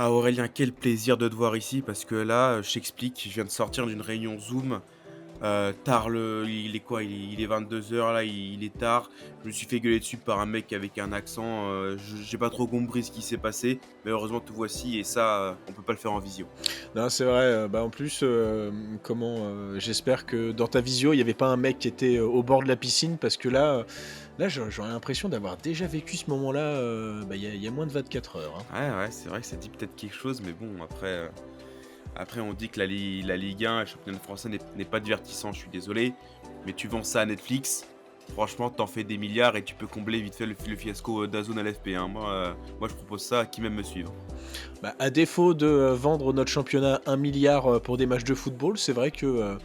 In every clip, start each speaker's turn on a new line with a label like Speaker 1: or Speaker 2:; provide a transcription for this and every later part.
Speaker 1: Ah Aurélien, quel plaisir de te voir ici parce que là, je t'explique, je viens de sortir d'une réunion Zoom, tard il est quoi? Il est 22 heures là, il est tard. Je me suis fait gueuler dessus par un mec avec un accent, je j'ai pas trop compris ce qui s'est passé, mais heureusement te voici et ça, on peut pas le faire en visio.
Speaker 2: Non, c'est vrai, bah, en plus, j'espère que dans ta visio, il y avait pas un mec qui était, au bord de la piscine parce que là, j'aurais l'impression d'avoir déjà vécu ce moment-là, bah, il y a moins de 24 heures, hein.
Speaker 1: Ouais, ouais, c'est vrai que ça dit peut-être quelque chose, mais bon après on dit que la Ligue 1 et le championnat français n'est pas divertissant, je suis désolé, mais tu vends ça à Netflix, franchement, t'en fais des milliards et tu peux combler vite fait le fiasco, d'Azone à l'FP, hein. Moi je propose ça à qui même me suivre.
Speaker 2: Bah, à défaut de, vendre notre championnat 1 milliard pour des matchs de football, c'est vrai que,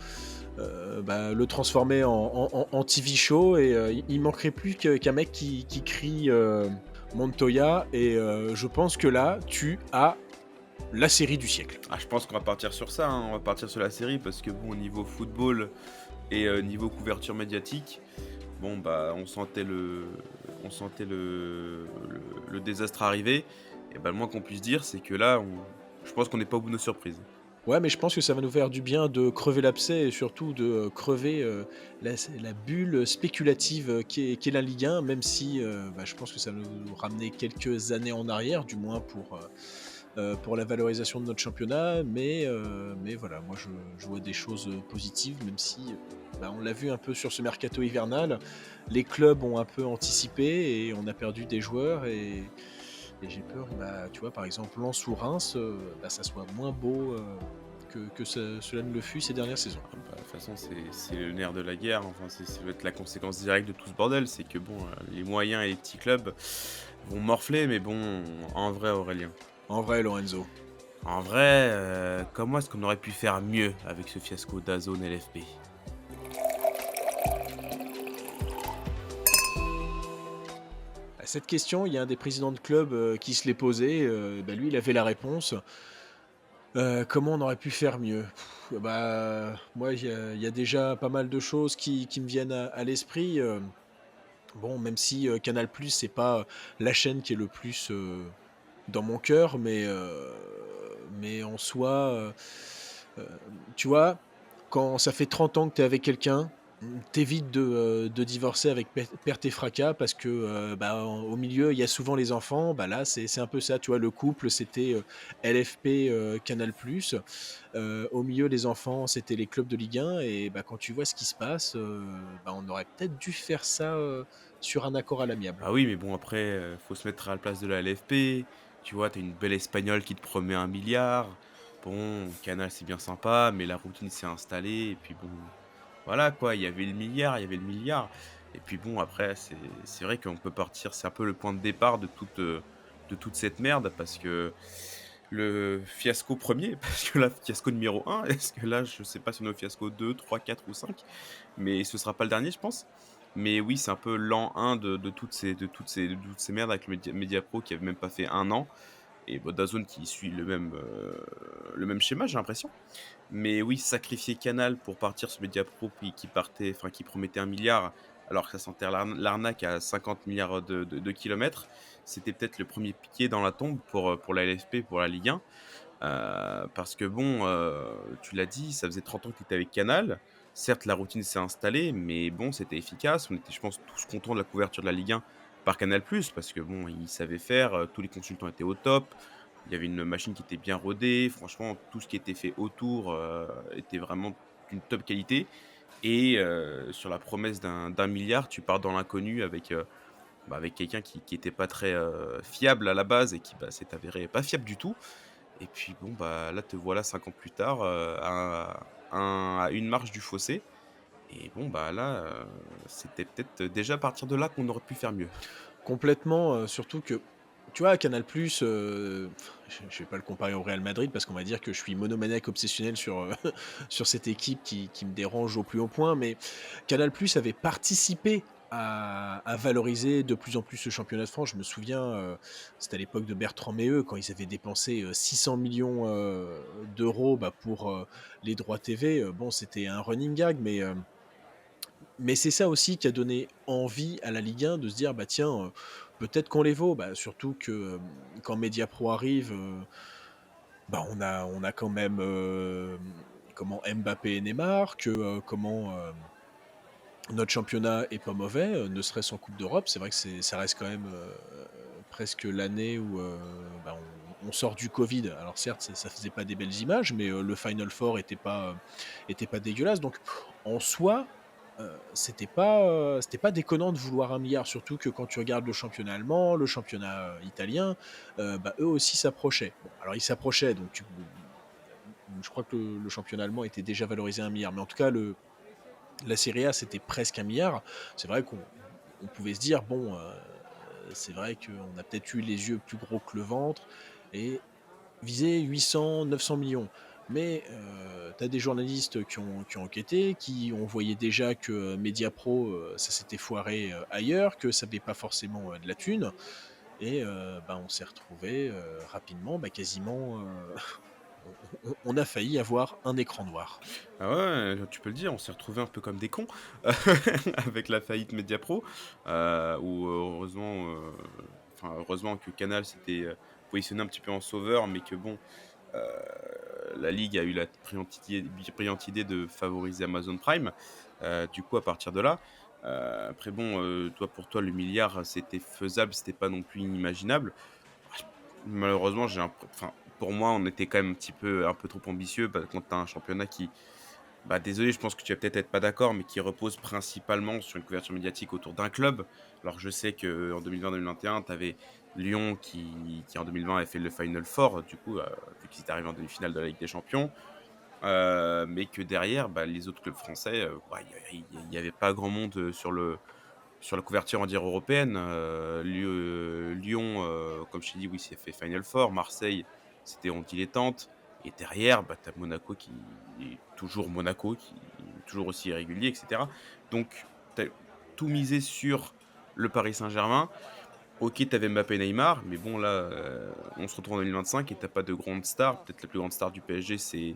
Speaker 2: bah, le transformer en TV show et il manquerait plus qu'un mec qui crie, Montoya et je pense que là, tu as la série du siècle.
Speaker 1: Ah, je pense qu'on va partir sur ça, hein, on va partir sur la série parce que bon, au niveau football et niveau couverture médiatique, bon, bah, on sentait le désastre arriver et bah, le moins qu'on puisse dire, c'est que là, on je pense qu'on n'est pas au bout de nos surprises.
Speaker 2: Ouais, mais je pense que ça va nous faire du bien de crever l'abcès et surtout de, crever, la bulle spéculative, qui est la Ligue 1, même si, bah, je pense que ça va nous ramener quelques années en arrière, du moins pour la valorisation de notre championnat. Mais voilà, moi je vois des choses, positives, même si, bah, on l'a vu un peu sur ce mercato hivernal, les clubs ont un peu anticipé et on a perdu des joueurs et j'ai peur, bah, tu vois, par exemple, Lens ou Reims, bah, ça soit moins beau, que cela ne le fut ces dernières saisons.
Speaker 1: Ah bah, de toute façon, c'est le nerf de la guerre, enfin, ça doit être la conséquence directe de tout ce bordel, c'est que bon, les moyens et les petits clubs vont morfler, mais bon, en vrai, Aurélien,
Speaker 2: En vrai, Lorenzo.
Speaker 1: en vrai, comment est-ce qu'on aurait pu faire mieux avec ce fiasco d'Azone LFP?
Speaker 2: À cette question, il y a un des présidents de club, qui se l'est posée, bah, lui, il avait la réponse. Comment on aurait pu faire mieux? Bah, moi, il y a déjà pas mal de choses qui me viennent à l'esprit, bon, même si, Canal+, c'est pas la chaîne qui est le plus, dans mon cœur, mais en soi, tu vois, quand ça fait 30 ans que tu es avec quelqu'un, tu de divorcer avec perte et fracas parce que, bah, au milieu, il y a souvent les enfants. Bah, là, c'est un peu ça, tu vois? Le couple, c'était, LFP, Canal+, au milieu, les enfants, c'était les clubs de Ligue 1 et bah, quand tu vois ce qui se passe, bah, on aurait peut-être dû faire ça, sur un accord à l'amiable.
Speaker 1: Bah oui, mais bon après, faut se mettre à la place de la LFP. Tu vois, tu une belle espagnole qui te promet 1 milliard. Bon, Canal, c'est bien sympa, mais la routine s'est installée et puis bon, voilà quoi, il y avait le milliard, il y avait le milliard et puis bon après c'est vrai qu'on peut partir c'est un peu le point de départ de toute cette merde parce que le fiasco premier parce que là, fiasco numéro un est-ce que là, je sais pas si on est au fiasco 2, 3, 4 ou 5, mais ce sera pas le dernier, je pense. Mais oui, c'est un peu l'an 1 de toutes ces merdes avec Mediapro qui avait même pas fait 1 an et bah, DAZN qui suit le même schéma, j'ai l'impression. Mais oui, sacrifier Canal pour partir sur Mediapro qui partait enfin qui promettait 1 milliard alors que ça sentait l'arnaque à 50 milliards de kilomètres, c'était peut-être le premier pied dans la tombe pour la LFP, pour la Ligue 1. Parce que bon, tu l'as dit, ça faisait 30 ans que tu étais avec Canal. Certes, la routine s'est installée, mais bon, c'était efficace. On était, je pense, tous contents de la couverture de la Ligue 1 par Canal+, parce que bon, ils savaient faire, tous les consultants étaient au top. Il y avait une machine qui était bien rodée. Franchement, tout ce qui était fait autour, était vraiment d'une top qualité et sur la promesse d'un milliard, tu pars dans l'inconnu avec, bah, avec quelqu'un qui était pas très, fiable à la base et qui, bah, s'est avéré pas fiable du tout et puis bon, bah, là, te voilà 5 ans plus tard, à une marche du fossé et bon, bah, là, c'était peut-être déjà à partir de là qu'on aurait pu faire mieux.
Speaker 2: Complètement, surtout que, tu vois, Canal+, je vais pas le comparer au Real Madrid parce qu'on va dire que je suis monomaniaque obsessionnel sur, sur cette équipe qui me dérange au plus haut point, mais Canal+ avait participé à valoriser de plus en plus ce championnat de France. Je me souviens, c'était à l'époque de Bertrand Méheux quand ils avaient dépensé, 600 millions d'euros, bah, pour, les droits TV, bon, c'était un running gag, mais c'est ça aussi qui a donné envie à la Ligue 1 de se dire: «Bah, tiens, peut-être qu'on les vaut». Bah, surtout que, quand Mediapro arrive, Bah, on a quand même, comment Mbappé et Neymar, que, notre championnat est pas mauvais, ne serait-ce en coupe d'Europe. C'est vrai que ça reste quand même, presque l'année où, bah, on sort du covid. Alors certes, ça faisait pas des belles images, mais, le Final Four était pas dégueulasse. Donc en soi, c'était pas déconnant de vouloir 1 milliard. Surtout que quand tu regardes le championnat allemand, le championnat, italien, bah, eux aussi s'approchaient. Bon, alors ils s'approchaient, donc je crois que le championnat allemand était déjà valorisé à 1 milliard, mais en tout cas la Serie A, c'était presque 1 milliard. C'est vrai qu'on pouvait se dire: «Bon, c'est vrai qu'on a peut-être eu les yeux plus gros que le ventre et viser 800-900 millions». Mais, tu as des journalistes qui ont enquêté, qui ont voyé déjà que Mediapro, ça s'était foiré, ailleurs, que ça faisait pas forcément, de la thune et bah, on s'est retrouvé rapidement, bah, quasiment, on a failli avoir un écran noir.
Speaker 1: Ah ouais, tu peux le dire, on s'est retrouvés un peu comme des cons avec la faillite Mediapro, où heureusement, heureusement que Canal s'était, positionné un petit peu en sauveur, mais que bon, heu, la ligue a eu la brillante idée de favoriser Amazon Prime. Du coup, à partir de là, après bon, toi, pour toi, le milliard, c'était faisable, c'était pas non plus inimaginable. Malheureusement, pour moi, on était quand même un peu trop ambitieux, quand tu as un championnat qui, bah, désolé, je pense que tu vas peut-être être pas d'accord, mais qui repose principalement sur une couverture médiatique autour d'un club. Alors je sais qu'en 2020-2021, tu avais Lyon qui en 2020 avait fait le Final Four, du coup, vu qu'ils étaient arrivés en demi-finale de la Ligue des Champions. Mais que derrière, bah, les autres clubs français, bah, il y avait pas grand monde, sur la couverture, on va dire, européenne. Lyon, comme je t'ai dit, oui, c'est fait Final Four. Marseille, c'était en dilettante et derrière, bah, tu as Monaco qui est toujours Monaco, qui est toujours aussi irrégulier et cetera. Donc tu as tout misé sur le Paris Saint-Germain. OK, tu avais Mbappé et Neymar, mais bon là, on se retrouve en 2025 et tu pas de grandes stars. Peut-être la plus grande star du PSG, j'ai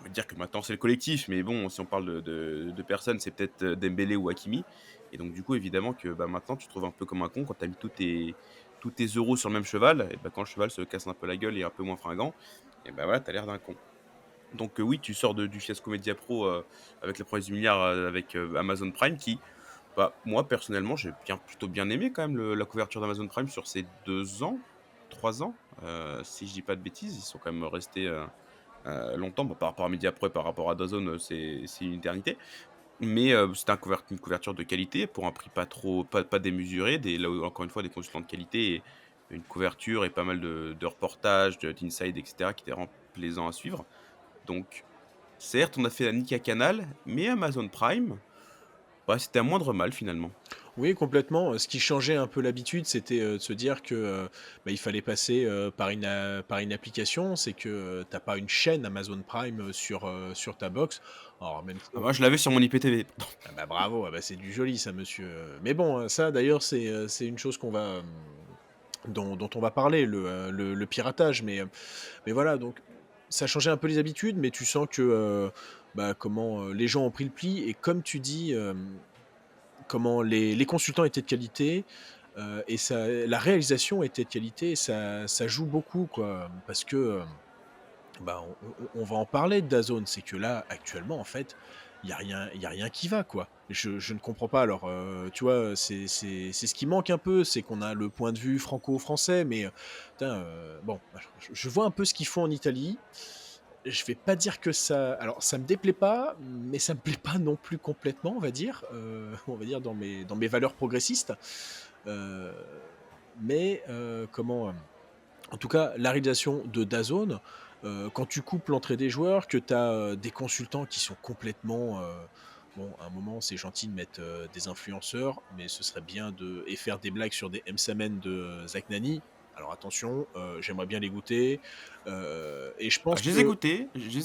Speaker 1: envie de dire que maintenant c'est le collectif, mais bon, si on parle de personnes, c'est peut-être, Dembélé ou Hakimi et donc du coup, évidemment que, bah, maintenant tu te trouves un peu comme un con quand tu as mis tous tes euros sur le même cheval et bah, quand le cheval se casse un peu la gueule et est un peu moins fringant et bah, voilà, tu as l'air d'un con. Donc oui, tu sors du fiasco Mediapro, avec la promesse du milliard, avec, Amazon Prime qui, bah, moi personnellement, j'ai plutôt bien aimé quand même la couverture d'Amazon Prime sur ces 2 ans, 3 ans, si je dis pas de bêtises. Ils sont quand même restés, longtemps. Bon, par rapport à Mediapro et par rapport à DAZN, c'est une éternité. Mais, c'était une couverture de qualité pour un prix pas démesuré, là où encore une fois des consultants de qualité et une couverture et pas mal de reportages, d'inside et cetera qui étaient vraiment plaisants à suivre. Donc certes, on a fait la nique à Canal, mais Amazon Prime, bah, c'était un moindre mal finalement.
Speaker 2: Oui, complètement. Ce qui changeait un peu l'habitude, c'était, de se dire que, bah, il fallait passer, par une application. C'est que, tu pas une chaîne Amazon Prime, sur ta box. Alors même
Speaker 1: Ah moi je l'avais sur mon IPTV.
Speaker 2: ah bah, bravo, ah bah, c'est du joli ça monsieur, mais bon, ça d'ailleurs c'est une chose dont on va parler, le piratage, mais voilà donc ça changeait un peu les habitudes, mais tu sens que, bah, les gens ont pris le pli et comme tu dis, comment les consultants étaient de qualité, et ça la réalisation était de qualité et ça joue beaucoup quoi, parce que, bah, on va en parler de DAZN. C'est que là, actuellement, en fait, il y a rien qui va, quoi. Je ne comprends pas. Alors, tu vois, c'est ce qui manque un peu, c'est qu'on a le point de vue franco-français, mais, putain, bon, bah, je vois un peu ce qu'ils font en Italie. Je vais pas dire que ça me déplaît pas, mais ça me plaît pas non plus complètement, on va dire, on va dire dans mes valeurs progressistes. Heu, mais, en tout cas, la réalisation de DAZN, quand tu coupes l'entrée des joueurs, que tu as, des consultants qui sont complètement, bon, à un moment, c'est gentil de mettre, des influenceurs, mais ce serait bien de et faire des blagues sur des Msamen de Zak Nani. Alors attention, j'aimerais bien les goûter, et je
Speaker 1: Ah
Speaker 2: pense que
Speaker 1: je les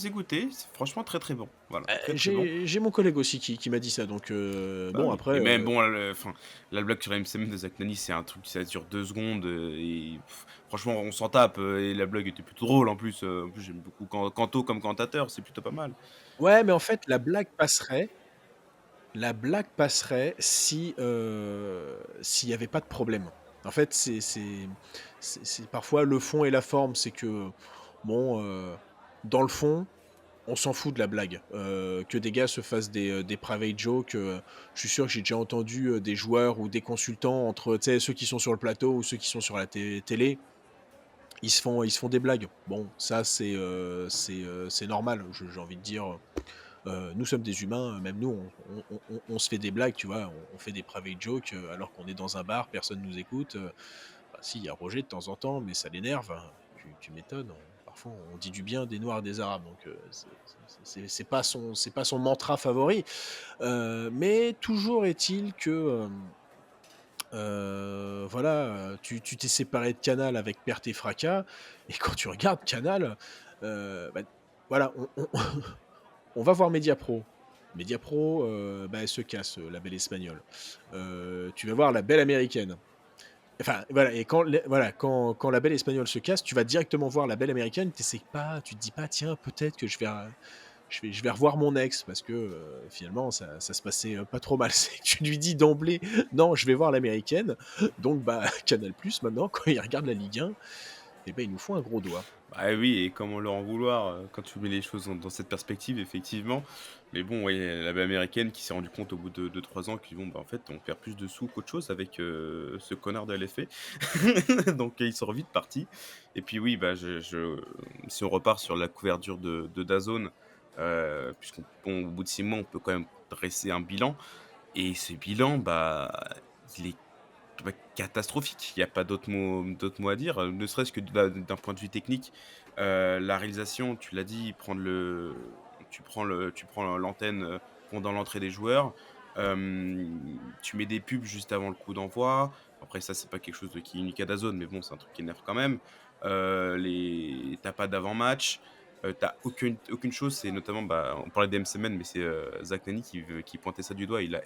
Speaker 1: ai goûtés, c'est franchement très, très bon. Voilà, très, très bon.
Speaker 2: j'ai mon collègue aussi qui m'a dit ça, donc
Speaker 1: Bah
Speaker 2: bon
Speaker 1: oui
Speaker 2: après,
Speaker 1: et même bon, la blague sur la MCM de Zach Nani, c'est un truc, ça dure 2 secondes, et franchement, on s'en tape, et la blague était plutôt drôle en plus j'aime beaucoup Kanto comme commentateur, c'est plutôt pas mal.
Speaker 2: ouais, mais en fait, la blague passerait si, s'il y avait pas de problème. En fait, c'est parfois le fond et la forme, c'est que bon, dans le fond, on s'en fout de la blague. Que des gars se fassent des private jokes, je suis sûr que j'ai déjà entendu, des joueurs ou des consultants entre, tu sais, ceux qui sont sur le plateau ou ceux qui sont sur la télé, ils se font des blagues. Bon, ça c'est normal, j'ai envie de dire, nous sommes des humains, même nous on se fait des blagues, tu vois? On fait des private jokes, alors qu'on est dans un bar, personne nous écoute, bah si, il y a Roger de temps en temps, mais ça l'énerve, hein. Tu m'étonnes, parfois on dit du bien des noirs et des arabes, donc c'est pas son mantra favori. Mais toujours est-il que, voilà, tu t'es séparé de Canal avec perte et fracas et quand tu regardes Canal, bah, voilà, on va voir Mediapro. Mediapro, bah, elle se casse, la belle espagnole. Tu vas voir la belle américaine. Enfin, voilà, et quand la belle espagnole se casse, tu vas directement voir la belle américaine, tu te dis pas: «Tiens, peut-être que je vais revoir mon ex», parce que, finalement ça se passait, pas trop mal. C'est que tu lui dis d'emblée: «Non, je vais voir l'américaine», donc bah, Canal+ maintenant, quand il regarde la Ligue 1, et ben, il nous faut un gros doigt.
Speaker 1: Bah oui, et comment leur en vouloir, quand tu mets les choses dans cette perspective, effectivement. Mais bon, ouais, la baie américaine qui s'est rendu compte au bout de 3 ans qu'ils vont, bah, en fait, on perd plus de sous qu'autre chose avec, ce connard de LFP. Donc ils sont vite partis. Et puis oui, bah, si on repart sur la couverture de DAZN, puisqu'on bon, au bout de 6 mois, on peut quand même dresser un bilan. Et ce bilan, bah, il est bah, catastrophique. Il y a pas d'autres mots à dire, ne serait-ce que d'un point de vue technique. La réalisation, tu l'as dit, tu prends l'antenne, pendant l'entrée des joueurs. Tu mets des pubs juste avant le coup d'envoi. Après ça, c'est pas quelque chose qui est unique à DAZN, mais bon, c'est un truc qui énerve quand même. Les tu pas d'avant-match, tu aucune chose, c'est notamment, bah, on parlait d'MCMN, mais c'est, Zach Nani qui pointait ça du doigt, il a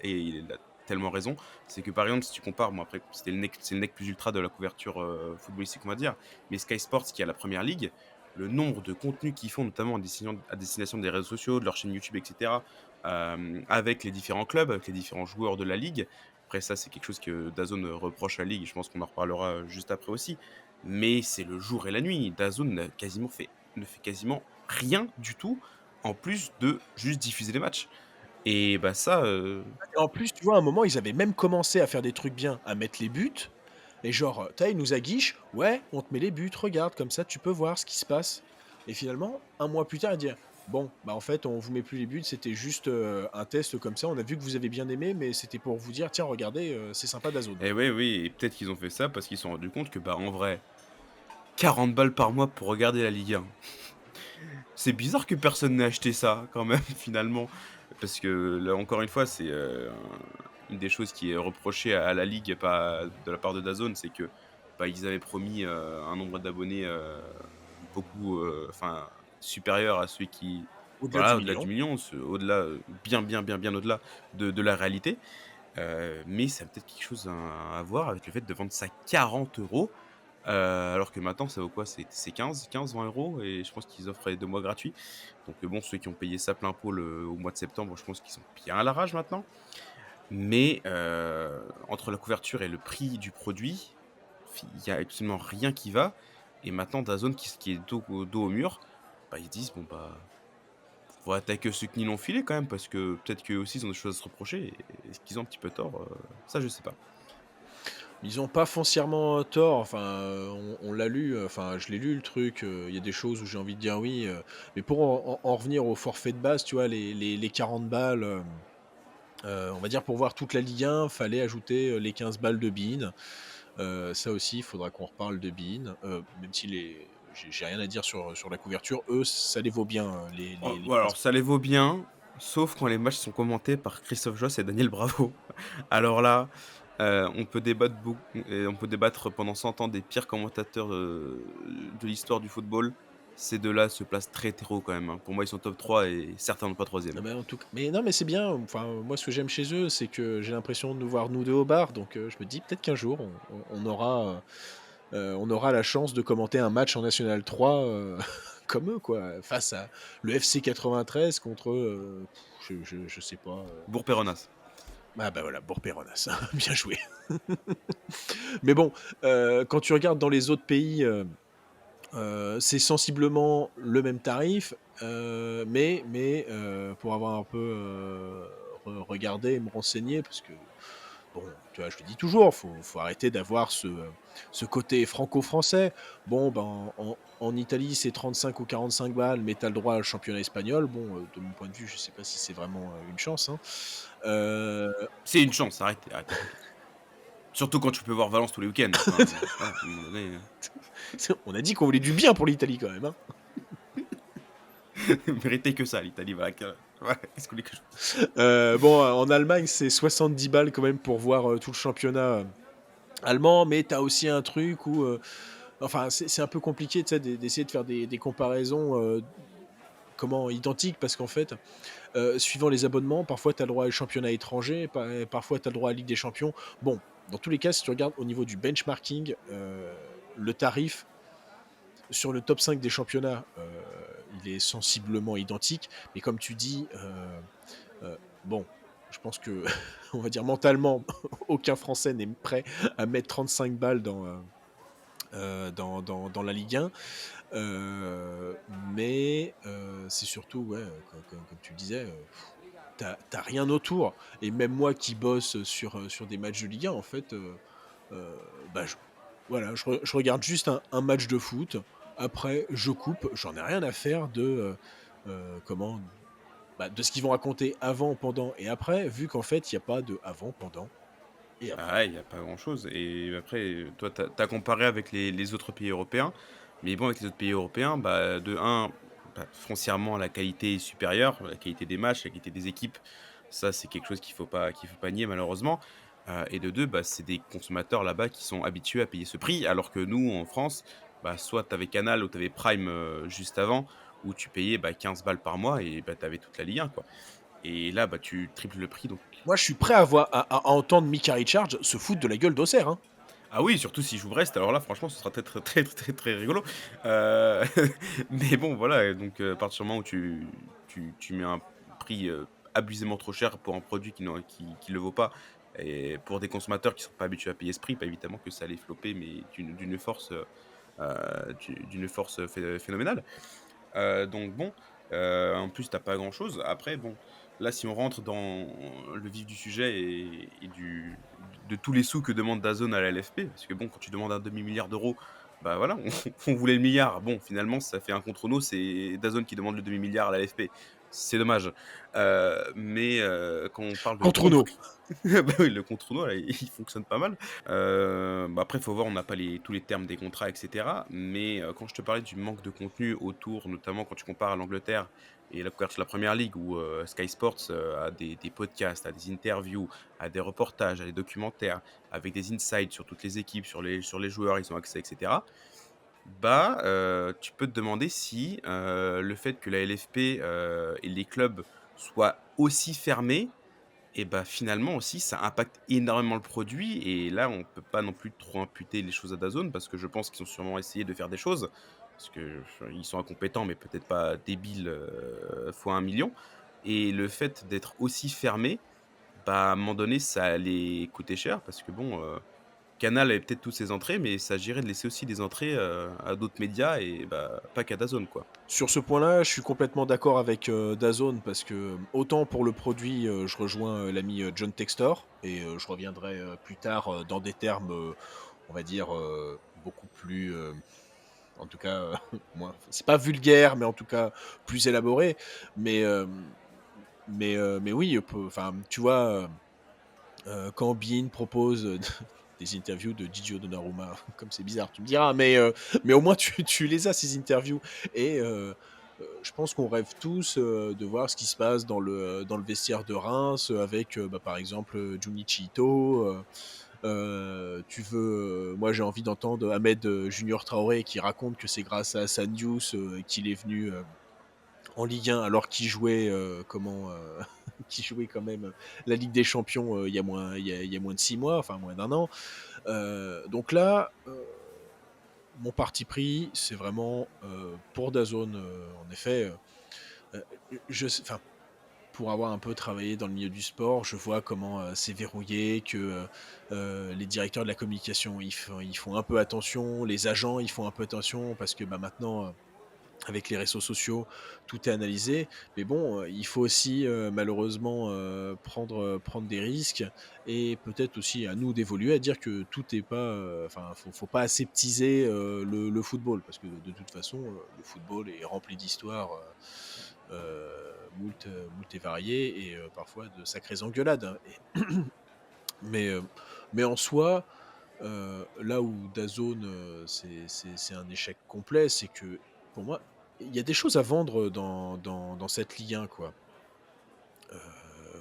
Speaker 1: tellement raison. C'est que, par exemple, si tu compares, bon, après, c'est le nec plus ultra de la couverture, footballistique, on va dire, mais Sky Sports qui a la Première Ligue, le nombre de contenus qu'ils font, notamment à destination des réseaux sociaux, de leur chaîne YouTube, et cetera, avec les différents clubs, avec les différents joueurs de la ligue. Après ça, c'est quelque chose que DAZN reproche à la ligue, je pense qu'on en reparlera, juste après aussi. Mais c'est le jour et la nuit. DAZN ne fait quasiment rien du tout, en plus de juste diffuser les matchs. Et bah, ça,
Speaker 2: Et en plus, tu vois, à un moment, ils avaient même commencé à faire des trucs bien, à mettre les buts et genre, tu sais, ils nous aguichent: «Ouais, on te met les buts, regarde, comme ça tu peux voir ce qui se passe», et finalement, un mois plus tard, ils disent: «Bon, bah, en fait, on vous met plus les buts, c'était juste, un test comme ça, on a vu que vous avez bien aimé, mais c'était pour vous dire: "Tiens, regardez, c'est sympa DAZN"».
Speaker 1: et ouais, oui, et peut-être qu'ils ont fait ça parce qu'ils se sont rendus compte que, bah, en vrai, 40 balles par mois pour regarder la Ligue 1. C'est bizarre que personne n'ait acheté ça quand même finalement, parce que là, encore une fois, c'est, une des choses qui est reprochée à la ligue, pas de la part de DAZN, c'est que, bah, ils avaient promis, un nombre d'abonnés, beaucoup, enfin supérieur à celui qui
Speaker 2: Au-delà du
Speaker 1: voilà, au-delà du
Speaker 2: million.
Speaker 1: million, au-delà, bien, bien, bien, bien au-delà de la réalité. Mais ça a peut-être quelque chose à voir avec le fait de vendre ça 40 €. Alors que maintenant, ça vaut quoi? C'est 15-20 € et je pense qu'ils offrent les 2 mois gratuits. Donc, bon, ceux qui ont payé ça plein pot au mois de septembre, je pense qu'ils sont bien à la rage maintenant. Mais, entre la couverture et le prix du produit, il y a absolument rien qui va. Et maintenant DAZN qui est dos au mur, bah, ils se disent: «Bon, bah, faut attaquer ceux qui nous l'ont filé quand même», parce que peut-être qu'eux aussi ils ont des choses à se reprocher, et est-ce qu'ils ont un petit peu tort? Ça je sais pas.
Speaker 2: Ils ont pas foncièrement, tort, enfin, on l'a lu, enfin, je l'ai lu le truc, il y a des choses où j'ai envie de dire oui, mais pour en revenir au forfait de base, tu vois, les 40 balles, on va dire pour voir toute la Ligue 1, fallait ajouter, les 15 balles de beIN. Ça aussi, il faudra qu'on reparle de beIN, même si j'ai rien à dire sur la couverture. Eux, ça les vaut bien,
Speaker 1: Oh,
Speaker 2: les
Speaker 1: bon,
Speaker 2: 15.
Speaker 1: alors ça les vaut bien, sauf quand les matchs sont commentés par Christophe Josse et Daniel Bravo. Alors là, on peut débattre pendant 100 ans des pires commentateurs, de l'histoire du football. Ces 2-là se placent très haut quand même, hein. Pour moi, ils sont top 3 et certainement pas
Speaker 2: Ah
Speaker 1: troisième.
Speaker 2: bah, en tout cas mais non, mais c'est bien, enfin, moi, ce que j'aime chez eux, c'est que j'ai l'impression de nous voir nous 2 au bar, donc je me dis peut-être qu'un jour on aura la chance de commenter un match en National 3, comme eux, quoi, face à le FC 93 contre, je sais pas,
Speaker 1: Bourg-Péronnas.
Speaker 2: ah bah, voilà, Bourg-Péronas, bien joué. Mais bon, quand tu regardes dans les autres pays, C'est sensiblement le même tarif, mais pour avoir un peu, regardé et me renseigner parce que bon, tu vois, je le dis toujours, faut arrêter d'avoir ce côté franco-français. Bon, ben, en Italie, c'est 35 ou 45 balles, mais tu as le droit au championnat espagnol. Bon, de mon point de vue, je sais pas si c'est vraiment, une chance, hein. Heu,
Speaker 1: C'est une chance, arrête, arrête, arrête. Surtout quand tu peux voir Valence tous les week-ends. Enfin, voilà, à un moment donné,
Speaker 2: on a dit qu'on voulait du bien pour l'Italie quand même, hein.
Speaker 1: méritait que ça l'Italie, voilà, que ouais, qu'est-ce que vous voulez que je dise?
Speaker 2: Bon, en Allemagne, c'est 70 balles quand même pour voir, tout le championnat, allemand, mais tu as aussi un truc où, enfin, c'est un peu compliqué, tu sais, d'essayer de faire des comparaisons, comment identiques parce qu'en fait, suivant les abonnements, parfois tu as le droit à championnat étranger, parfois tu as le droit à Ligue des Champions. Bon, dans tous les cas, si tu regardes au niveau du benchmarking, le tarif sur le top 5 des championnats, il est sensiblement identique. Mais comme tu dis, bon, je pense que, on va dire mentalement, aucun Français n'est prêt à mettre 35 balles dans la Ligue 1. Mais c'est surtout, ouais, comme tu le disais, t'as rien autour. Et même moi qui bosse sur des matchs de Ligue 1, en fait, bah, voilà, je regarde juste un match de foot. Après, je coupe. J'en ai rien à faire comment, bah, de ce qu'ils vont raconter avant, pendant et après, vu qu'en fait, il n'y a pas de avant, pendant et
Speaker 1: Ah
Speaker 2: après.
Speaker 1: ouais, il y a pas grand-chose et après, toi, tu as comparé avec les autres pays européens, mais bon, avec les autres pays européens, bah, de un, bah, foncièrement, la qualité est supérieure, la qualité des matchs, la qualité des équipes, ça, c'est quelque chose qu'il faut pas nier malheureusement, et de 2, bah, c'est des consommateurs là-bas qui sont habitués à payer ce prix, alors que nous, en France, bah, soit tu avais Canal ou tu avais Prime, juste avant, où tu payais, bah, 15 balles par mois et bah, tu avais toute la Ligue 1, quoi, et là, bah, tu triples le prix donc
Speaker 2: Moi, je suis prêt à entendre Micah Richards se foutre de la gueule d'Auxerre, hein.
Speaker 1: ah oui, surtout s'il joue Brest, alors là, franchement, ce sera très, très, très, très, très rigolo. Heu, mais bon, voilà, donc à partir du moment où tu mets un prix, abusément trop cher pour un produit qui le vaut pas et pour des consommateurs qui sont pas habitués à payer ce prix, bah, évidemment que ça allait flopper, mais d'une force phénoménale. Donc bon, en plus, t'as pas grand-chose. Après bon, là, si on rentre dans le vif du sujet et de tous les sous que demande DAZN à la LFP, parce que bon, quand tu demandes un demi-milliard d'euros, bah, voilà, on voulait le milliard. Bon, finalement, ça fait un contre nous, c'est DAZN qui demande le demi-milliard à la LFP. C'est dommage. Mais quand on parle de
Speaker 2: Contre
Speaker 1: contre
Speaker 2: nous.
Speaker 1: bah, oui, le contre nous, là, il fonctionne pas mal. Bah, après, il faut voir, on n'a pas tous les termes des contrats, et cetera. Mais quand je te parlais du manque de contenu autour, notamment quand tu compares à l'Angleterre et la couverture de la Première Ligue où Sky Sports a des podcasts, a des interviews, a des reportages, a des documentaires, avec des insights sur toutes les équipes, sur les joueurs, ils ont accès, et cetera. Bah, tu peux te demander si le fait que la LFP et les clubs soient aussi fermés et bah, finalement aussi, ça impacte énormément le produit et là, on peut pas non plus trop imputer les choses à DAZN parce que je pense qu'ils ont sûrement essayé de faire des choses, parce que ils sont incompétents, mais peut-être pas débiles, fois 1 million et le fait d'être aussi fermé, bah, à un moment donné, ça allait coûter cher parce que bon, Canal avait peut-être toutes ses entrées, mais il s'agirait de laisser aussi des entrées, à d'autres médias et bah, pas qu'à DAZN, quoi.
Speaker 2: Sur ce point-là, je suis complètement d'accord avec, DAZN parce que, autant pour le produit, je rejoins, l'ami, John Textor et je reviendrai, plus tard, dans des termes, on va dire, beaucoup plus, en tout cas, moins c'est pas vulgaire, mais en tout cas plus élaboré. Mais, mais oui, enfin, tu vois, quand beIN propose, des interviews de Gigio Donnarumma, comme c'est bizarre, tu me diras, mais au moins tu les as ces interviews et je pense qu'on rêve tous, de voir ce qui se passe dans le vestiaire de Reims, avec, bah, par exemple, Junichi Ito, tu veux, moi j'ai envie d'entendre Ahmed, Junior Traoré qui raconte que c'est grâce à Hassan Diouf, qu'il est venu, en Ligue 1 alors qu'il jouait, qu'il jouait quand même la Ligue des Champions, il y a moins de 6 mois, enfin moins d'un an. Donc là, mon parti pris, c'est vraiment, pour DAZN, en effet, je enfin, pour avoir un peu travaillé dans le milieu du sport, je vois comment, c'est verrouillé, que, les directeurs de la communication, ils font un peu attention, les agents, ils font un peu attention parce que, bah, maintenant, avec les réseaux sociaux, tout est analysé. Mais bon, il faut aussi, malheureusement, prendre des risques et peut-être aussi à nous d'évoluer, à dire que tout est pas, enfin, faut pas aseptiser, le football parce que de toute façon, le football est rempli d'histoires, moult et variées et parfois de sacrées engueulades, hein et mais, mais en soi, là où DAZN, c'est un échec complet, c'est que pour moi, il y a des choses à vendre dans cette Ligue 1, quoi.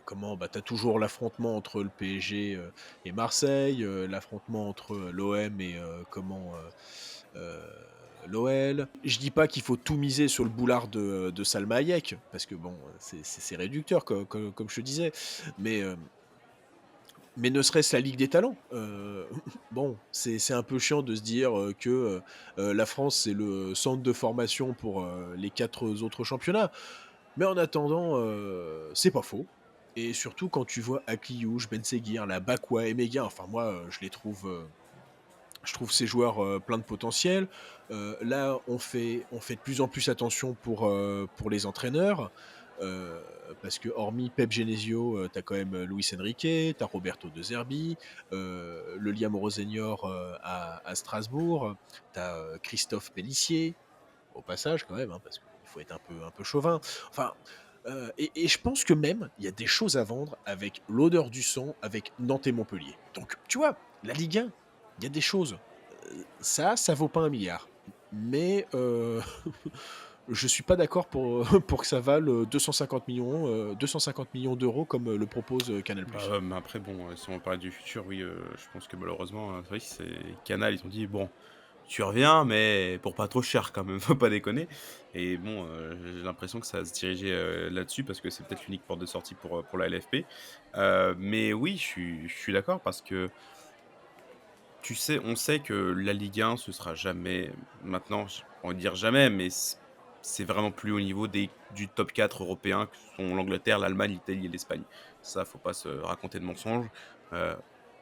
Speaker 2: Comment? Bah, tu as toujours l'affrontement entre le PSG, et Marseille, l'affrontement entre, l'OM et heu, l'OL. Je dis pas qu'il faut tout miser sur le boulard de Salma Hayek, parce que bon, c'est réducteur comme je te disais, mais, mais ne serait-ce la Ligue des talents, bon, c'est un peu chiant de se dire, la France, c'est le centre de formation pour, les 4 autres championnats. Mais en attendant, c'est pas faux et surtout quand tu vois Akliouche, Ben Seguir, la Bakwa, Emega, enfin moi, je trouve ces joueurs, pleins de potentiel. Là, on fait de plus en plus attention pour les entraîneurs, heu, parce que hormis Pep Genesio, tu as quand même, Luis Enrique, tu as Roberto De Zerbi, le Liam Rosenior, à Strasbourg, tu as, Christophe Pélissier, au passage quand même, hein, parce qu'il faut être un peu chauvin. Enfin, et je pense que même, il y a des choses à vendre avec l'odeur du sang, avec Nantes et Montpellier. Donc, tu vois, la Ligue 1, il y a des choses. Ça vaut pas 1 milliard. Mais, je suis pas d'accord pour, pour que ça vale, 250 millions d'euros comme, le propose, Canal+.
Speaker 1: Bah, mais après bon, si on parlait du futur, oui, je pense que malheureusement, c'est vrai que c'est Canal, ils ont dit: «Bon, tu reviens, mais pour pas trop cher quand même, faut pas déconner» et bon, j'ai l'impression que ça va se diriger, là-dessus parce que c'est peut-être l'unique porte de sortie pour la LFP. Mais oui, je suis d'accord parce que tu sais on sait que la Ligue 1, ce sera jamais maintenant, j on va dire jamais, mais c'est vraiment plus au niveau du top 4 européen que sont l'Angleterre, l'Allemagne, l'Italie et l'Espagne. Ça, faut pas se raconter de mensonges. Heu,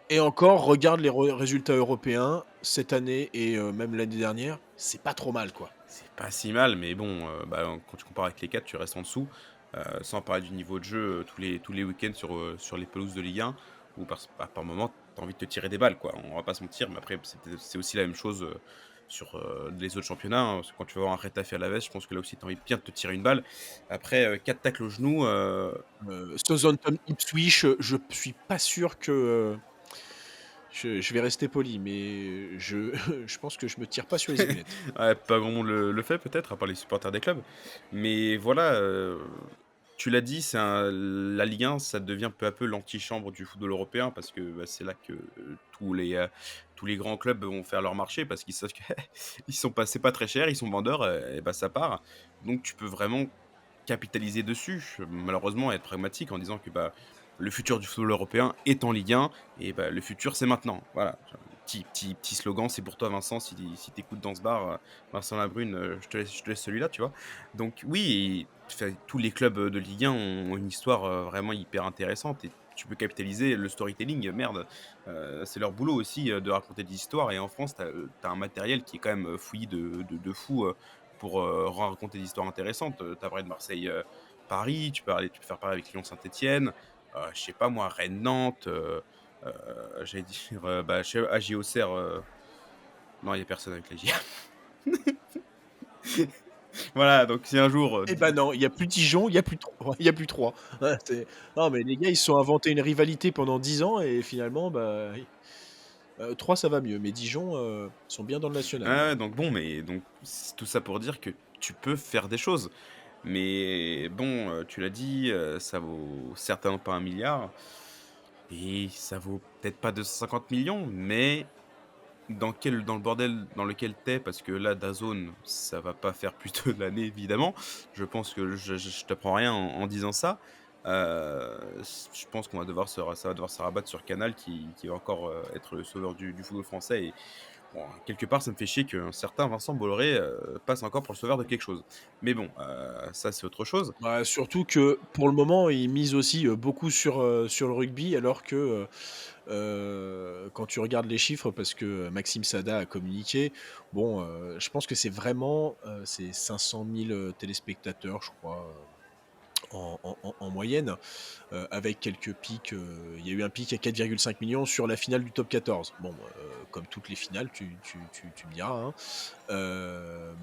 Speaker 2: Et encore, regarde les résultats européens cette année et même l'année dernière, c'est pas trop mal, quoi.
Speaker 1: c'est pas si mal, mais bon, bah, quand tu compares avec les 4, tu restes en dessous. Sans parler du niveau de jeu, tous les week-ends sur les pelouses de Ligue 1 où par moment, tu as envie de te tirer des balles, quoi. On va pas se mentir, mais après c'est aussi la même chose, sur, les autres championnats, hein. Parce que quand tu vas voir un Retafe Alavés, je pense que là aussi tu as envie bien de te tirer une balle. Après, 4 tacles au genou,
Speaker 2: Southampton Ipswich, je suis pas sûr que, je vais rester poli, mais je je pense que je me tire pas sur les épaulettes.
Speaker 1: ouais, pas grand monde le fait peut-être, à part les supporters des clubs. Mais voilà, tu l'as dit, la Ligue 1, ça devient peu à peu l'antichambre du football européen parce que, bah, c'est là que, tous les grands clubs vont faire leur marché parce qu'ils savent que ils sont pas c'est pas très cher, ils sont vendeurs, et bah, ça part. Donc tu peux vraiment capitaliser dessus, malheureusement, être pragmatique en disant que, bah, le futur du football européen est en Ligue 1 et bah, le futur, c'est maintenant. Voilà, petit slogan, c'est pour toi Vincent, si tu écoutes dans ce bar, Vincent Labrune, je te laisse celui-là, tu vois? Donc oui, tous les clubs, de Ligue 1 ont une histoire, vraiment hyper intéressante et tu peux capitaliser le storytelling, merde, c'est leur boulot aussi, de raconter des histoires et en France, tu as un matériel qui est quand même, fouillis de fou, pour, raconter des histoires intéressantes. Tu as parlé de Marseille, Paris, tu peux faire pareil avec Lyon-Saint-Étienne, je sais pas moi, Rennes-Nantes, j'allais dire, bah, je sais AJ Auxerre, non, il y a personne avec la J. Voilà, donc si un jour,
Speaker 2: Eh ben non, il y a plus Dijon, il y a plus Troyes, il y a plus Troyes. Ouais, non mais les gars, ils se sont inventés une rivalité pendant 10 ans et finalement, bah, Troyes ça va mieux, mais Dijon, sont bien dans le
Speaker 1: ouais,
Speaker 2: national,
Speaker 1: ouais,
Speaker 2: hein.
Speaker 1: donc bon, mais donc tout ça pour dire que tu peux faire des choses. Mais bon, tu l'as dit, ça vaut certainement pas 1 milliard et ça vaut peut-être pas 250 millions, mais dans le bordel dans lequel t'es, parce que là, DAZN, ça va pas faire plus de l'année évidemment. Je pense que je t'apprends rien en disant ça. Je pense qu'on va devoir se ra ça va devoir se rabattre sur Canal qui va encore, être le sauveur du football français et Bon, quelque part, ça me fait chier qu'un certain Vincent Bolloré, passe encore pour le sauveur de quelque chose. Mais bon, ça, c'est autre chose.
Speaker 2: Bah, surtout que pour le moment, ils misent aussi, beaucoup sur le rugby alors que, quand tu regardes les chiffres parce que Maxime Sada a communiqué, bon, je pense que c'est vraiment, c'est 500 000, téléspectateurs, je crois, en moyenne. Avec quelques pics, il y a eu un pic à 4,5 millions sur la finale du top 14. Bon, comme toutes les finales, tu me diras, hein.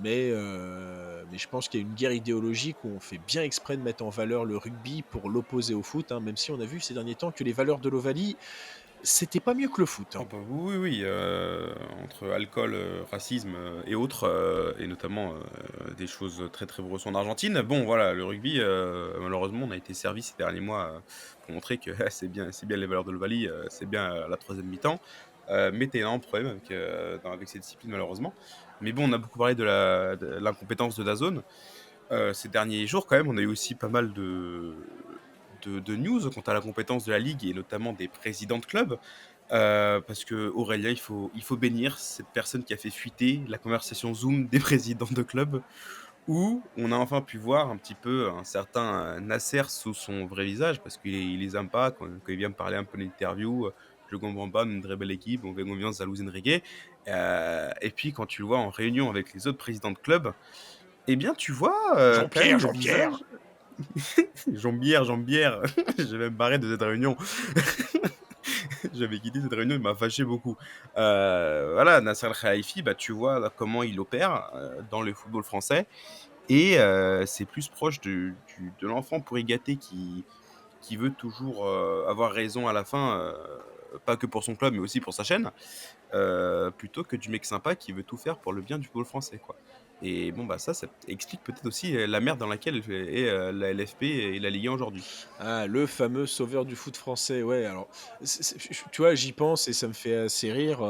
Speaker 2: Mais je pense qu'il y a une guerre idéologique où on fait bien exprès de mettre en valeur le rugby pour l'opposer au foot, hein, même si on a vu ces derniers temps que les valeurs de l'Ovalie, c'était pas mieux que le foot,
Speaker 1: Oh
Speaker 2: hein.
Speaker 1: bah, oui, oui, oui, entre alcool, racisme, et autres, et notamment, des choses très, très grosses en Argentine. Bon voilà, le rugby, malheureusement, on a été servi ces derniers mois, pour montrer que c'est bien les valeurs de l'Ovalie, c'est bien, la 3e mi-temps, mais tu as énormément de problèmes avec cette discipline malheureusement. Mais bon, on a beaucoup parlé de l'incompétence de DAZN. Ces derniers jours quand même, on a eu aussi pas mal de news quant à la compétence de la ligue et notamment des présidents de clubs. Parce qu'Aurélien, il faut bénir cette personne qui a fait fuiter la conversation Zoom des présidents de club, où on a enfin pu voir un petit peu un certain, Nasser sous son vrai visage, parce qu'il les aime pas quand il vient me parler un peu en interview, «Je comprends pas, on est une très belle équipe, on fait confiance à Luis Enrique». Et puis quand tu le vois en réunion avec les autres présidents de club, eh bien tu vois, quand même
Speaker 2: Jean-Pierre,
Speaker 1: le
Speaker 2: Jean-Pierre!
Speaker 1: visage. Jean-Bière, Jean-Bière, je vais me barrer de cette réunion. J'avais quitté cette réunion, il m'a fâché beaucoup. Voilà, Nasser El Khelaifi, bah, tu vois comment il opère, dans le football français et c'est plus proche de l'enfant pourri gâté qui veut toujours, avoir raison à la fin, pas que pour son club, mais aussi pour sa chaîne, plutôt que du mec sympa qui veut tout faire pour le bien du football français, quoi. Et bon, bah, ça explique peut-être aussi, la merde dans laquelle est, la LFP et la Ligue 1 aujourd'hui.
Speaker 2: Ah, le fameux sauveur du foot français, ouais, alors, tu vois, j'y pense et ça me fait assez rire,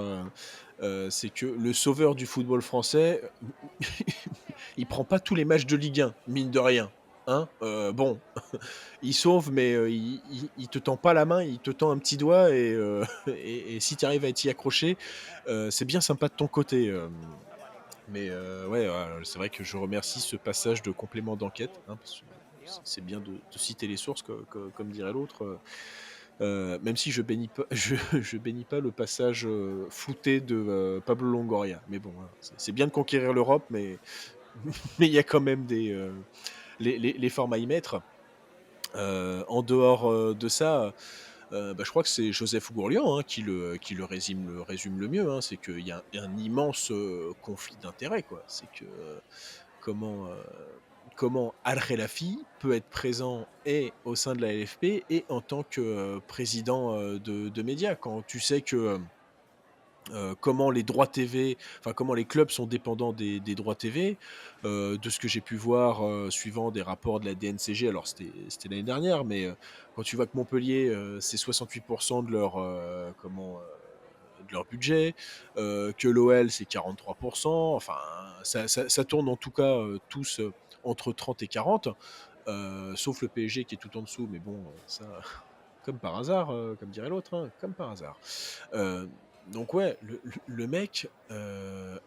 Speaker 2: c'est que le sauveur du football français, il prend pas tous les matchs de Ligue 1, mine de rien, hein? Bon, il sauve, mais il te tend pas la main, il te tend un petit doigt et et si tu arrives à t'y accrocher, c'est bien sympa de ton côté, mais ouais, c'est vrai que je remercie ce passage de complément d'enquête, hein, parce que c'est bien de citer les sources comme dirait l'autre, même si je bénis pas je bénis pas le passage, flouté de, Pablo Longoria. Mais bon, voilà, c'est bien de conquérir l'Europe, mais mais il y a quand même les formes à y mettre. En dehors, de ça, bah, je crois que c'est Joseph Gourlian, hein, qui le résume le mieux, hein. C'est qu'il y a un immense, conflit d'intérêts, quoi. C'est que, comment, comment Al Khelaifi peut être présent et au sein de la LFP et en tant que, président, de médias. Quand tu sais que, comment les droits TV, enfin comment les clubs sont dépendants des droits TV, de ce que j'ai pu voir, suivant des rapports de la DNCG, alors c'était l'année dernière, mais, quand tu vois que Montpellier, c'est 68 de leur, de leur budget, que l'OL c'est 43, enfin ça tourne en tout cas, tous, entre 30 et 40, sauf le PSG qui est tout en dessous, mais bon, ça comme par hasard, comme dirait l'autre, hein, comme par hasard. Heu, donc ouais, le mec,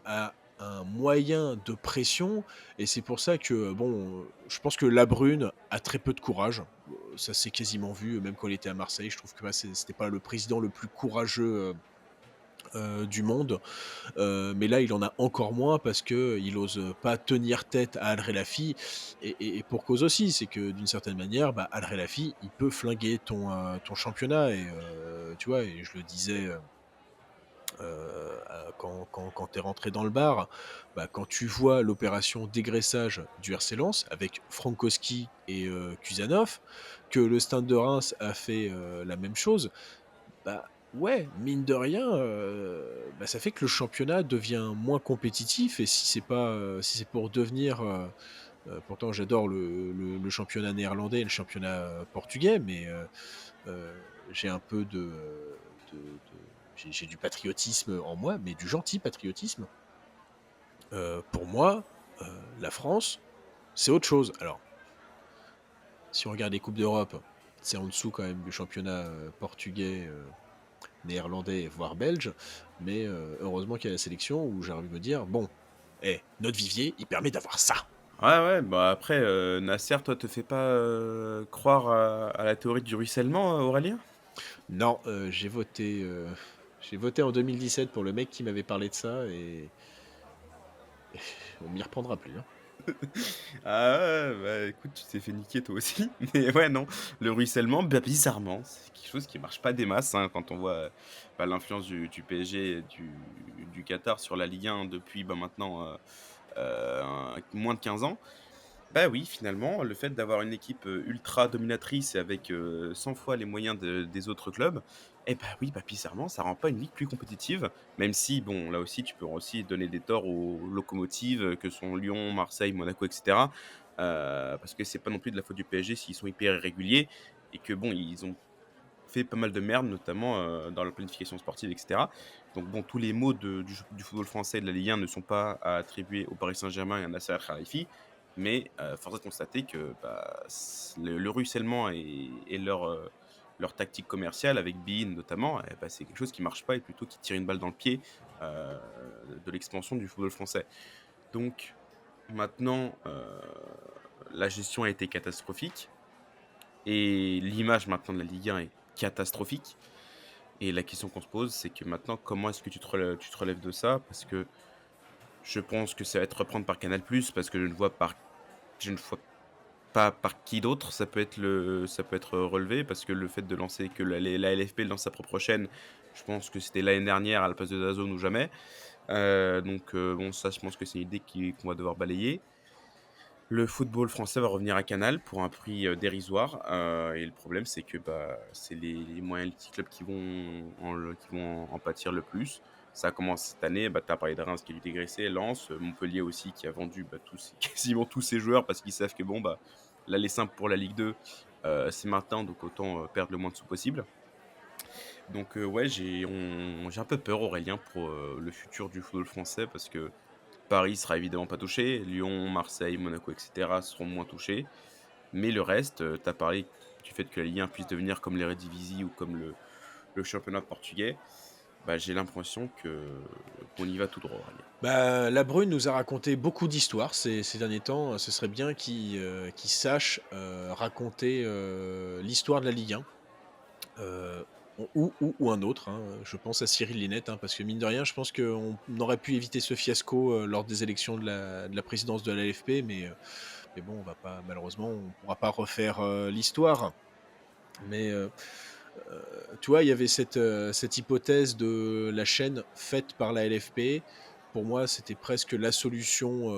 Speaker 2: a un moyen de pression et c'est pour ça que, bon, je pense que Labrune a très peu de courage. Ça s'est quasiment vu, même quand il était à Marseille. Je trouve que, bah, c'était pas le président le plus courageux, du monde. Mais là, il en a encore moins parce qu'il ose pas tenir tête à Al Khelaifi et pour cause aussi. C'est que d'une certaine manière, bah, Al Khelaifi, il peut flinguer ton championnat et tu vois? Et je le disais, quand tu es rentré dans le bar, bah, quand tu vois l'opération dégraissage du RC Lens avec Frankowski et Kusanov, que le Stade de Reims a fait, la même chose, bah, ouais, mine de rien, bah, ça fait que le championnat devient moins compétitif et si c'est pour devenir, pourtant j'adore le championnat néerlandais et le championnat, portugais, mais j'ai un peu j'ai du patriotisme en moi, mais du gentil patriotisme. Pour moi, la France, c'est autre chose. Alors, si on regarde les coupes d'Europe, c'est en dessous quand même du championnat, portugais, néerlandais, voire belge, mais heureusement qu'il y a la sélection où j'ai envie de me dire, bon, notre vivier, il permet d'avoir ça.
Speaker 1: Ouais, ouais, bah, après, Nasser, toi, te fait pas, croire à la théorie du ruissellement, Aurélien?
Speaker 2: Non, j'ai voté en 2017 pour le mec qui m'avait parlé de ça et on m'y reprendra plus, hein.
Speaker 1: Ah ouais, bah, écoute, tu t'es fait niquer toi aussi. Mais ouais, non, le ruissellement, bah, bizarrement, c'est quelque chose qui marche pas des masses, hein, quand on voit, bah, l'influence du PSG et du Qatar sur la Ligue 1 depuis, bah, maintenant, moins de 15 ans. Bah oui, finalement, le fait d'avoir une équipe, ultra dominatrice et avec, 100 fois les moyens des autres clubs, et bah oui, bah bizarrement, ça rend pas une ligue plus compétitive, même si bon, là aussi, tu peux aussi donner des torts aux locomotives, que sont Lyon, Marseille, Monaco et cetera. Parce que c'est pas non plus de la faute du PSG s'ils sont hyper irréguliers et que bon, ils ont fait pas mal de merde, notamment, dans la planification sportive et cetera. Donc bon, tous les maux du football français et de la Ligue 1 ne sont pas à attribuer au Paris Saint-Germain et à Nasser Al-Khelaifi, mais force est de constater que, bah, le ruissellement et leur tactique commerciale avec beIN notamment, eh bah, c'est quelque chose qui marche pas et plutôt qui tire une balle dans le pied, heu, de l'expansion du football français. Donc maintenant, la gestion a été catastrophique et l'image maintenant de la Ligue 1 est catastrophique. Et la question qu'on se pose, c'est que maintenant, comment est-ce que tu te relèves de ça? Parce que je pense que ça va être reprendre par Canal+, parce que je ne vois pas par qui d'autre ça peut être relevé. Parce que le fait de lancer que la LFP lance sa propre chaîne, je pense que c'était l'année dernière à la place de DAZN ou jamais. Bon, ça, je pense que c'est une idée qu'on va devoir balayer. Le football français va revenir à Canal pour un prix, dérisoire, et le problème, c'est que, bah, c'est les moyens petits clubs qui vont en pâtir le plus. Ça commence cette année, bah, tu as parlé de Reims qui a dû dégraisser, Lens, Montpellier aussi qui a vendu, bah, tous quasiment tous ses joueurs parce qu'ils savent que bon, bah, l'aller simple pour la Ligue 2, c'est maintenant, donc autant, perdre le moins de sous possible. Donc ouais, j'ai un peu peur, Aurélien, pour, le futur du football français parce que Paris sera évidemment pas touché, Lyon, Marseille, Monaco et cetera seront moins touchés. Mais le reste, tu as parlé du fait que la Ligue 1 puisse devenir comme l'Eredivisie ou comme le championnat portugais. Bah, j'ai l'impression qu'on y va tout droit, Aurélien.
Speaker 2: Bah, la Brune nous a raconté beaucoup d'histoires ces derniers temps. Ce serait bien qu'il sache raconter l'histoire de la Ligue 1. euh, ou un autre, hein. Je pense à Cyril Linette, hein, parce que mine de rien, je pense qu'on aurait pu éviter ce fiasco lors des élections de la présidence de la LFP, mais bon, on va pas, malheureusement, on pourra pas refaire l'histoire. Mais tu vois, il y avait cette hypothèse de la chaîne faite par la LFP. Pour moi, c'était presque la solution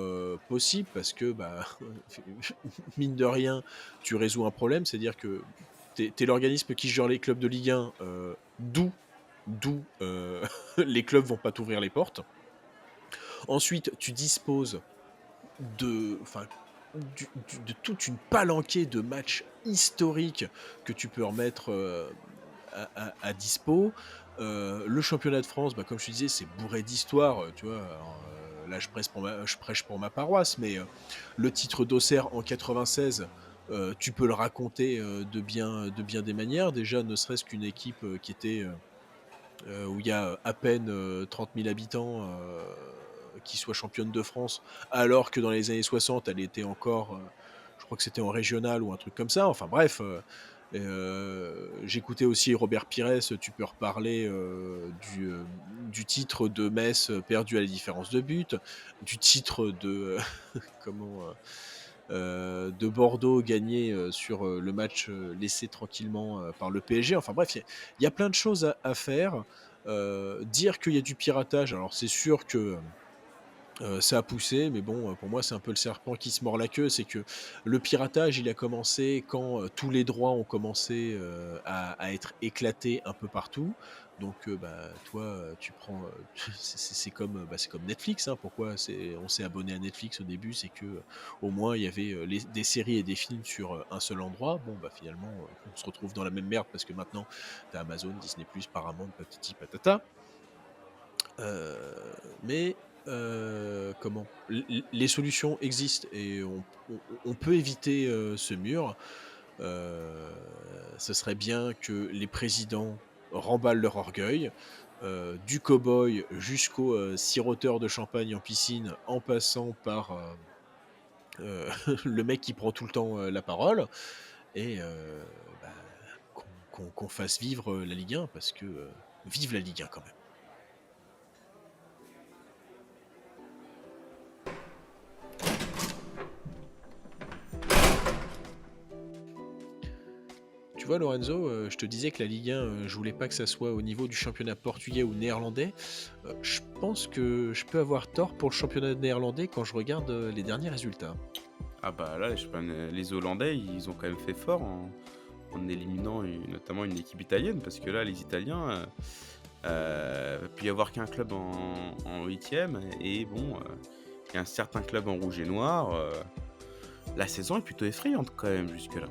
Speaker 2: possible parce que, bah, mine de rien, tu résous un problème. C'est-à-dire que tu es l'organisme qui gère les clubs de Ligue 1, d'où les clubs vont pas t'ouvrir les portes. Ensuite, tu disposes enfin, de toute une palanquée de matchs historiques que tu peux remettre à dispo. Le championnat de France, bah, comme je te disais, c'est bourré d'histoires. Tu vois, alors, là, je prêche pour ma paroisse, mais le titre d'Auxerre en 96, tu peux le raconter de bien des manières. Déjà, ne serait-ce qu'une équipe qui était où il y a à peine 30 000 habitants qui soit championne de France, alors que dans les années 60, elle était encore, je crois que c'était en régional ou un truc comme ça. Enfin bref, j'écoutais aussi Robert Pires, tu peux reparler du titre de Metz perdu à la différence de but, du titre de, comment, de Bordeaux gagné sur le match laissé tranquillement par le PSG. Enfin bref, il y a plein de choses à faire. Dire qu'il y a du piratage, alors c'est sûr que ça a poussé, mais bon, pour moi, c'est un peu le serpent qui se mord la queue. C'est que le piratage, il a commencé quand, tous les droits ont commencé, à être éclatés un peu partout. Donc, bah, toi, tu prends, c'est comme, bah, c'est comme Netflix, hein. Pourquoi on s'est abonné à Netflix au début? C'est que, au moins, il y avait, des séries et des films sur, un seul endroit. Bon, bah, finalement, on se retrouve dans la même merde parce que maintenant, tu as Amazon, Disney+, Paramount, patati patata. Mais comment? Les solutions existent et on peut éviter, ce mur. Ce serait bien que les présidents remballent leur orgueil, du cow-boy jusqu'au, siroteur de champagne en piscine, en passant par, le mec qui prend tout le temps, la parole et bah, qu'on fasse vivre, la Ligue 1 parce que, vive la Ligue 1 quand même. Tu vois Lorenzo, je te disais que la Ligue 1, je voulais pas que ça soit au niveau du championnat portugais ou néerlandais. Je pense que je peux avoir tort pour le championnat néerlandais quand je regarde, les derniers résultats.
Speaker 1: Ah bah là, les Hollandais, ils ont quand même fait fort en éliminant notamment une équipe italienne, parce que là, les Italiens, peut y avoir qu'un club en huitième, et bon, il y a un certain club en rouge et noir. La saison est plutôt effrayante quand même jusque-là.